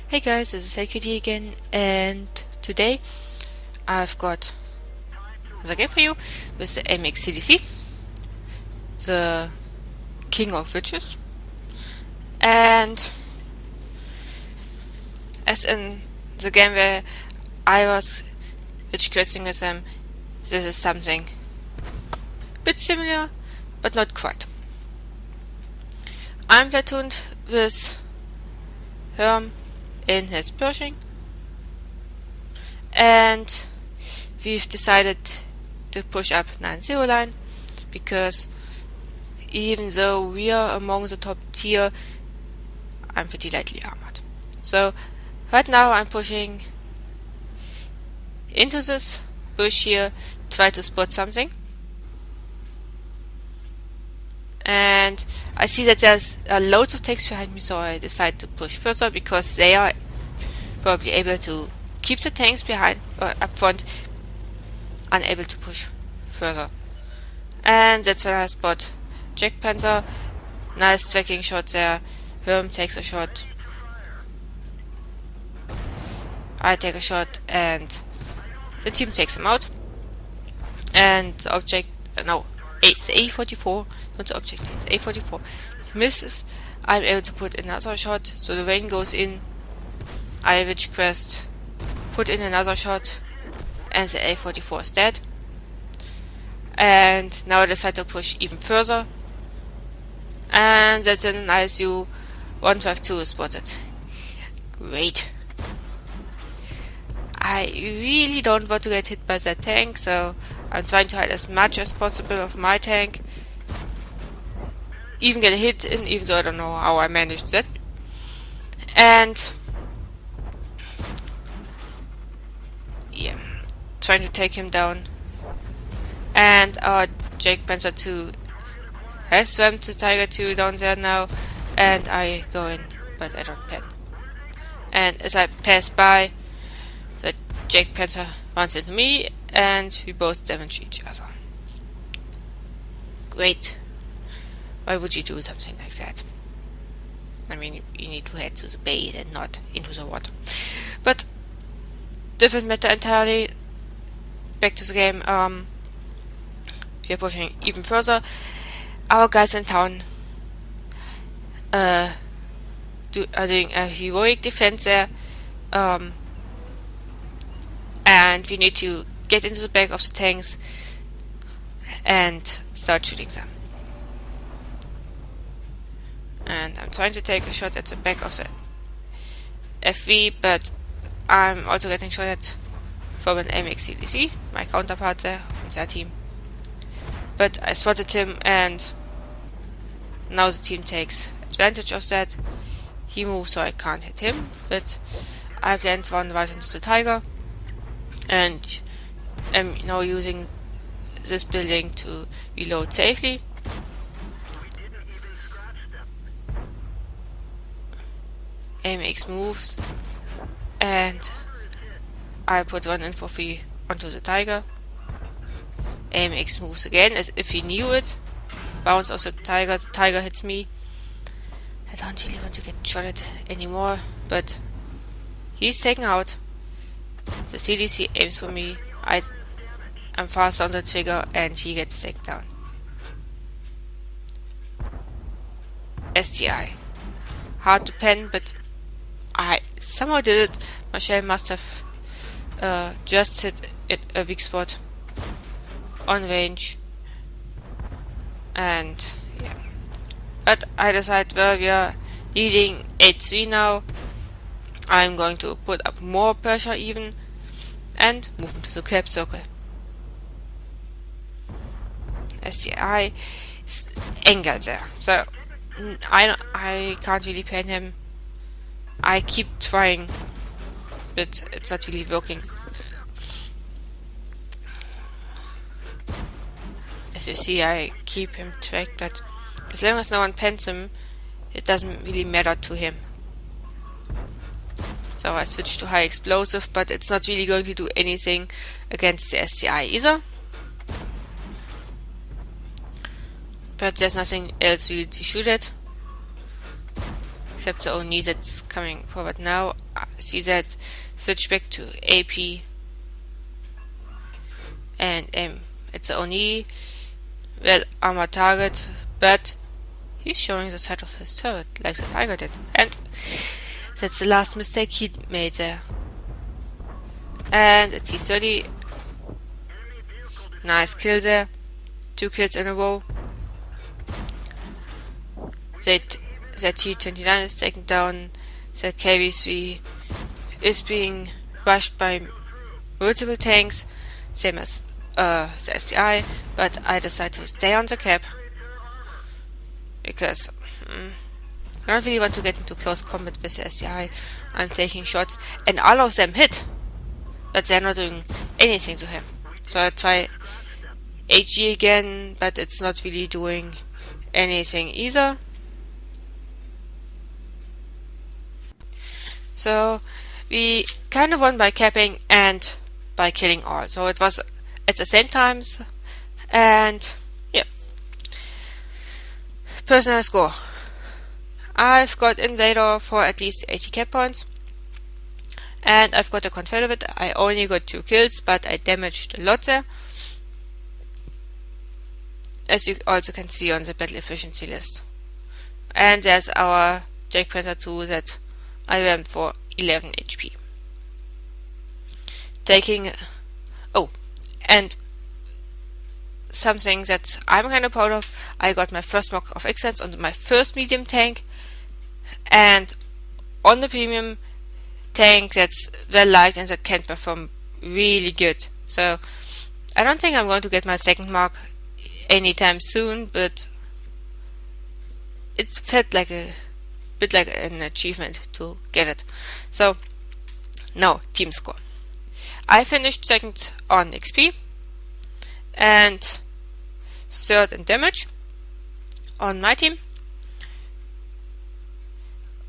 Hey guys, this is AKD again, and today I've got another game for you with the AMX CDC, the King of Witches, and as in the game where I was witch questing with them, this is something a bit similar, but not quite. I'm platooned with Herm in his Pershing, and we've decided to push up 9-0 line because even though we are among the top tier, I'm pretty lightly armored. So right now I'm pushing into this bush here, try to spot something, and I see that there's loads of tanks behind me, so I decide to push further because they are probably able to keep the tanks behind or up front, unable to push further. And that's when I spot Jack Panther. Nice tracking shot there. Herm takes a shot. I take a shot, and the team takes him out. And the object, it's A44, not the object, it's A44, misses. I'm able to put another shot, so the rain goes in. I witch quest, put in another shot, and the A44 is dead. And now I decide to push even further, and that's an ISU 152 is spotted. Great. I really don't want to get hit by that tank, so I'm trying to hide as much as possible of my tank. Even get a hit in, even though I don't know how I managed that. And yeah, trying to take him down. And our Jake Panther 2 has swam the Tiger 2 down there now, and I go in, but I don't pen. And as I pass by, the Jake Panther runs into me, and we both damage each other. Great. Why would you do something like that? I mean, you need to head to the bait and not into the water. But different matter entirely. Back to the game. We are pushing even further. Our guys in town are doing a heroic defense there, and we need to get into the back of the tanks and start shooting them. And I'm trying to take a shot at the back of the FV, but I'm also getting shot at from an AMX CDC, my counterpart there on their team. But I spotted him, and now the team takes advantage of that. He moves, so I can't hit him, but I planned one right into the Tiger, and am now using this building to reload safely. AMX moves, and I put one in for free onto the Tiger. AMX moves again as if he knew it. Bounce off the Tiger hits me. I don't really want to get shot at anymore, but he's taken out. The CDC aims for me. I'm fast on the trigger, and he gets taken down. STI. Hard to pen, but I somehow did it. My shell must have just hit a weak spot on range, and yeah. But I decide, well, we are leading 8-3 now. I'm going to put up more pressure even and move into the cap circle. STI is angled there, so I can't really pen him. I keep trying, but it's not really working. As you see, I keep him tracked, but as long as no one pens him, it doesn't really matter to him. So I switched to high explosive, but it's not really going to do anything against the STI either. But there's nothing else really to shoot at, except the ONI that's coming forward now. CZ, switch back to AP, and it's only well armor target, but he's showing the side of his turret like the tiger did, and that's the last mistake he made there. And a T-30, nice kill there, 2 kills in a row. That T-29 is taken down. That KV-3 is being rushed by multiple tanks, same as the SCI, but I decided to stay on the cap because I don't really want to get into close combat with the SCI. I'm taking shots and all of them hit, but they're not doing anything to him. So I try HE again, but it's not really doing anything either. So we kind of won by capping and by killing all. So it was at the same times, and yeah. Personal score. I've got Invader for at least 80 cap points, and I've got a Confederate. I only got 2 kills, but I damaged a lot there, as you also can see on the battle efficiency list. And there's our Jack Panther 2 that I rammed for 11 HP. And something that I'm kind of proud of, I got my first mark of excellence on my first medium tank, and on the premium tank that's well liked and that can perform really good. So I don't think I'm going to get my second mark anytime soon, but it felt like a bit like an achievement to get it. So now team score. I finished second on XP and third in damage on my team.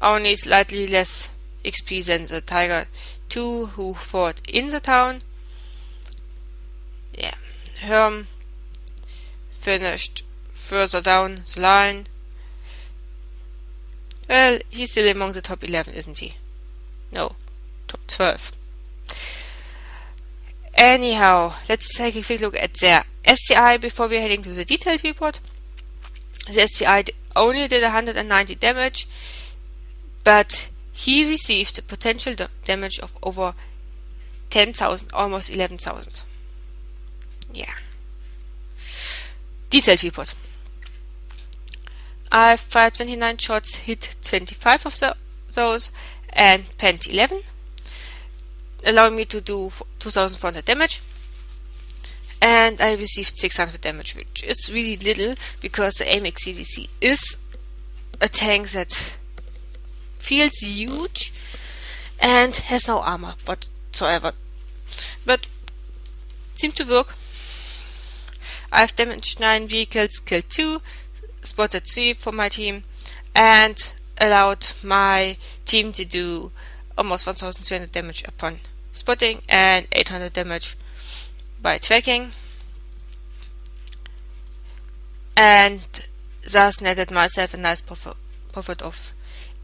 Only slightly less XP than the Tiger 2 who fought in the town. Yeah, Herm finished further down the line. Well, he's still among the top 11, isn't he? No, top 12. Anyhow, let's take a quick look at their SCI before we're heading to the detailed report. The SCI only did 190 damage, but he received a potential damage of over 10,000, almost 11,000. Yeah. Detailed report. I fired 29 shots, hit 25 of those, and penned 11, allowing me to do 2,400 damage. And I received 600 damage, which is really little because the AMX CDC is a tank that feels huge and has no armor whatsoever, but seemed to work. I've damaged 9 vehicles, killed 2, spotted 3 for my team, and allowed my team to do almost 1,300 damage upon spotting and 800 damage by tracking, and thus netted myself a nice profit of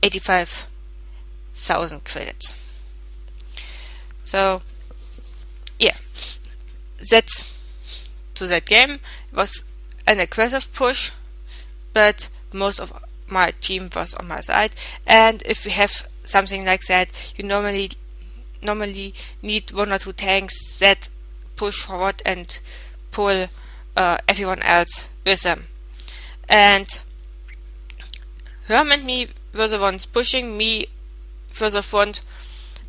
85,000 credits. So yeah, that's to that game. It was an aggressive push, but most of my team was on my side, and if you have something like that, you normally need 1 or 2 tanks that push forward and pull everyone else with them. And Herm and me were the ones pushing me further front,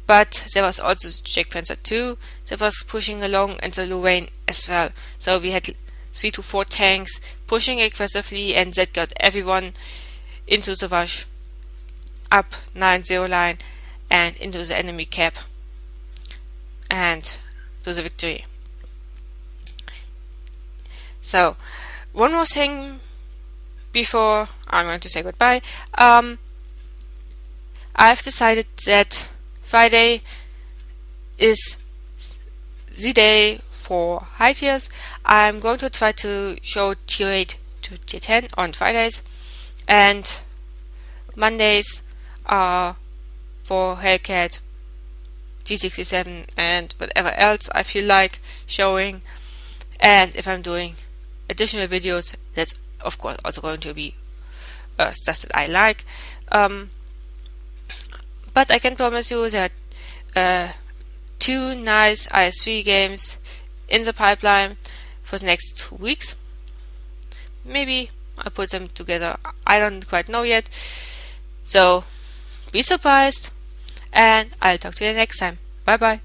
but there was also Jack Panther 2 that was pushing along, and the Lorraine as well. So we had 3 to 4 tanks pushing aggressively, and that got everyone into the rush up 9-0 line and into the enemy cap and to the victory. So one more thing before I'm going to say goodbye. I've decided that Friday is the day for high tiers. I'm going to try to show tier 8 to tier 10 on Fridays, and Mondays are for Hellcat, G67 and whatever else I feel like showing. And if I'm doing additional videos, that's of course also going to be stuff that I like. But I can promise you that 2 nice IS3 games in the pipeline for the next 2 weeks. Maybe I'll put them together. I don't quite know yet. So be surprised, and I'll talk to you next time. Bye bye.